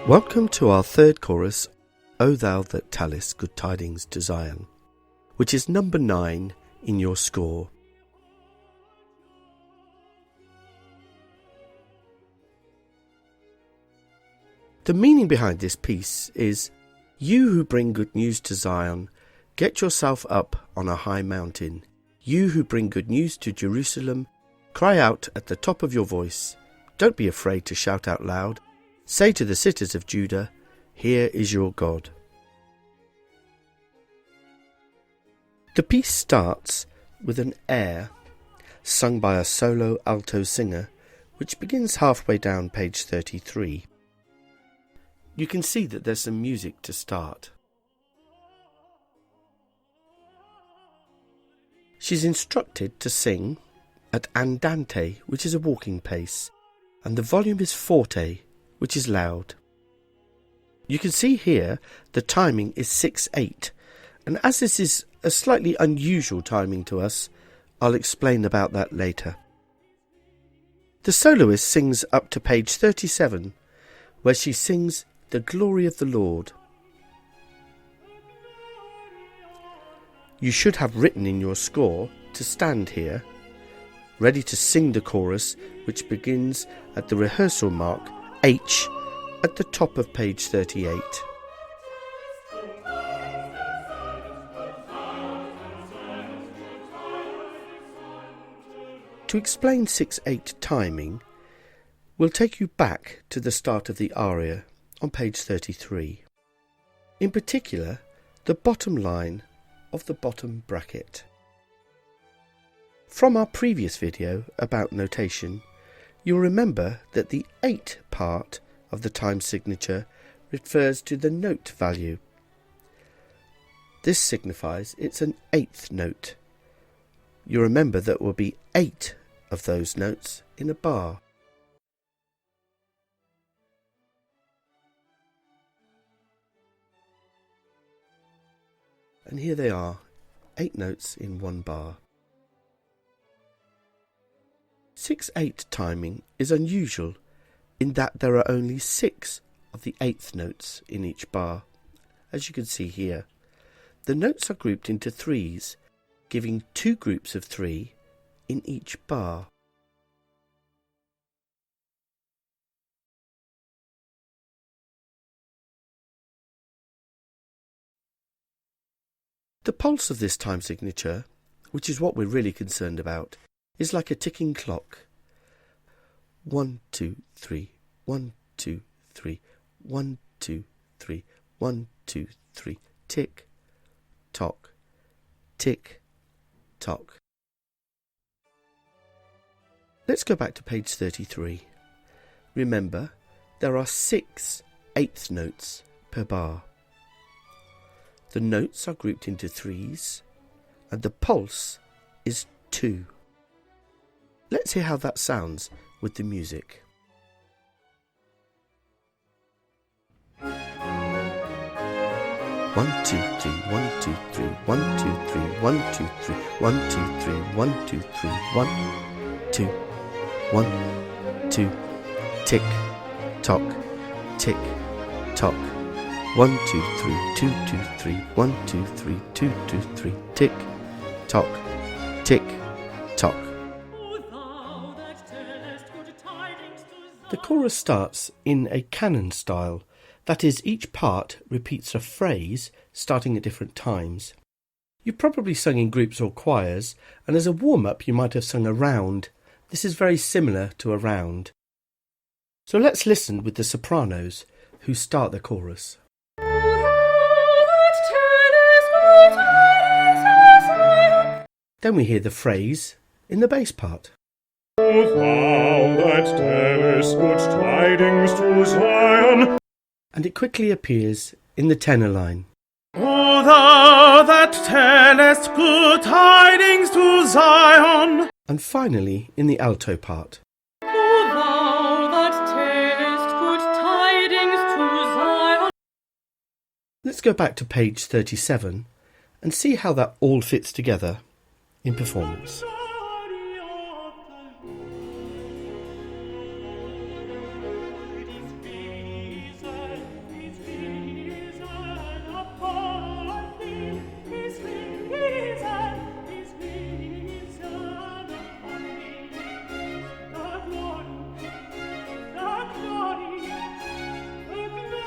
Welcome to our third chorus, O Thou That Tellest Good Tidings to Zion, which is number 9 in your score. The meaning behind this piece is, you who bring good news to Zion, get yourself up on a high mountain. You who bring good news to Jerusalem, cry out at the top of your voice. Don't be afraid to shout out loud. Say to the cities of Judah, here is your God. The piece starts with an air sung by a solo alto singer, which begins halfway down page 33. You can see that there's some music to start. She's instructed to sing at andante, which is a walking pace, and the volume is forte, which is loud. You can see here the timing is 6/8, and as this is a slightly unusual timing to us, I'll explain about that later. The soloist sings up to page 37, where she sings the glory of the Lord. You should have written in your score to stand here, ready to sing the chorus, which begins at the rehearsal mark H at the top of page 38. To explain 6/8 timing, we'll take you back to the start of the aria on page 33. In particular, the bottom line of the bottom bracket. From our previous video about notation, you'll remember that the 8 part of the time signature refers to the note value. This signifies it's an 8th note. You remember that there will be 8 of those notes in a bar. And here they are, 8 notes in one bar. 6/8 timing is unusual in that there are only 6 of the 8th notes in each bar. As you can see here, the notes are grouped into threes, giving 2 groups of 3 in each bar. The pulse of this time signature, which is what we're really concerned about, is like a ticking clock. 1, 2, 3, 1, 2, 3, 1, 2, 3, 1, 2, 3, tick, tock, tick, tock. Let's go back to page 33. Remember, there are 6 8th notes per bar. The notes are grouped into threes, and the pulse is 2. Let's hear how that sounds with the music. 1, 2, 3, 1, 2, 3, 1, 2, 3, 1, 2, 3, 1, 2, 3, 1, 2, 3, 1, 2, 1, 2, tick, tock, tick, tock. 1, 2, 3, 2, 2, 3, 1, 2, 3, 2, 2, 3, tick, tock, tick, tock. The chorus starts in a canon style, that is, each part repeats a phrase starting at different times. You've probably sung in groups or choirs, and as a warm-up you might have sung a round. This is very similar to a round. So let's listen with the sopranos, who start the chorus. Then we hear the phrase in the bass part. O thou that tellest good tidings to Zion. And it quickly appears in the tenor line. O thou that tellest good tidings to Zion. And finally in the alto part. O thou that tellest good tidings to Zion. Let's go back to page 37 and see how that all fits together in performance.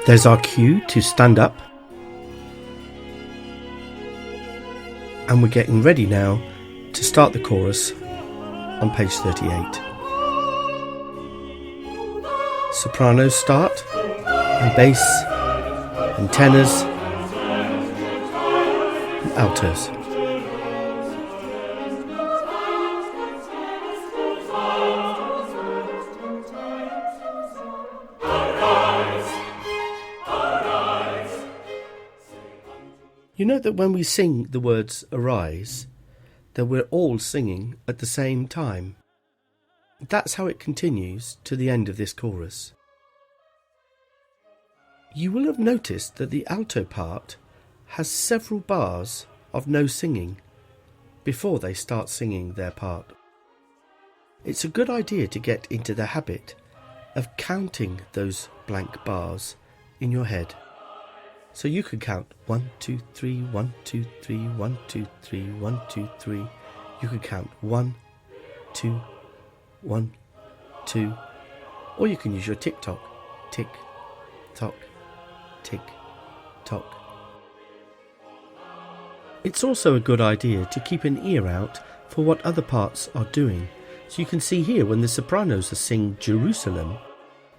There's our cue to stand up. And we're getting ready now to start the chorus on page 38. Sopranos start, and bass, and tenors, and altos. You know that when we sing the words arise, that we're all singing at the same time. That's how it continues to the end of this chorus. You will have noticed that the alto part has several bars of no singing before they start singing their part. It's a good idea to get into the habit of counting those blank bars in your head. So you can count 1, 2, 3, 1, 2, 3, 1, 2, 3, 1, 2, 3. You can count 1, 2, 1, 2. Or you can use your tick-tock. Tick-tock, tick-tock. It's also a good idea to keep an ear out for what other parts are doing. So you can see here when the sopranos are singing Jerusalem,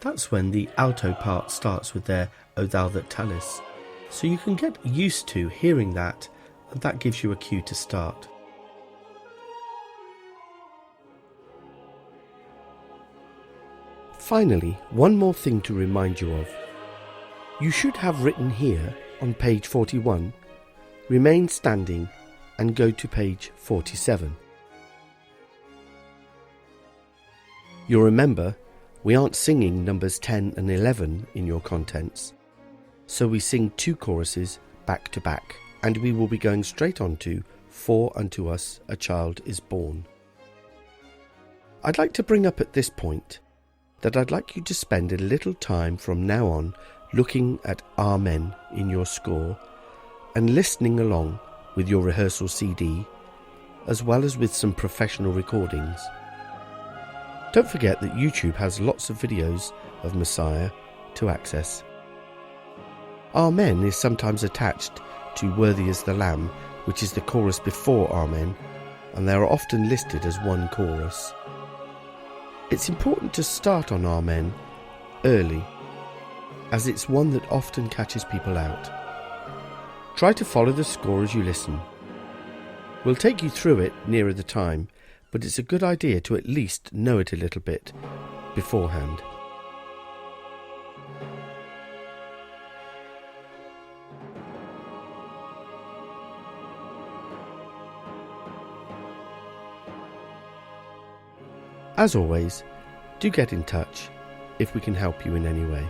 that's when the alto part starts with their O Thou That Tellest. So you can get used to hearing that, and that gives you a cue to start. Finally, one more thing to remind you of. You should have written here on page 41, remain standing and go to page 47. You'll remember we aren't singing numbers 10 and 11 in your contents. So we sing 2 choruses back to back, and we will be going straight on to For unto us a child is born. I'd like to bring up at this point that I'd like you to spend a little time from now on looking at Amen in your score and listening along with your rehearsal CD, as well as with some professional recordings. Don't forget that YouTube has lots of videos of Messiah to access. Amen is sometimes attached to Worthy is the Lamb, which is the chorus before Amen, and they are often listed as one chorus. It's important to start on Amen early, as it's one that often catches people out. Try to follow the score as you listen. We'll take you through it nearer the time, but it's a good idea to at least know it a little bit beforehand. As always, do get in touch if we can help you in any way.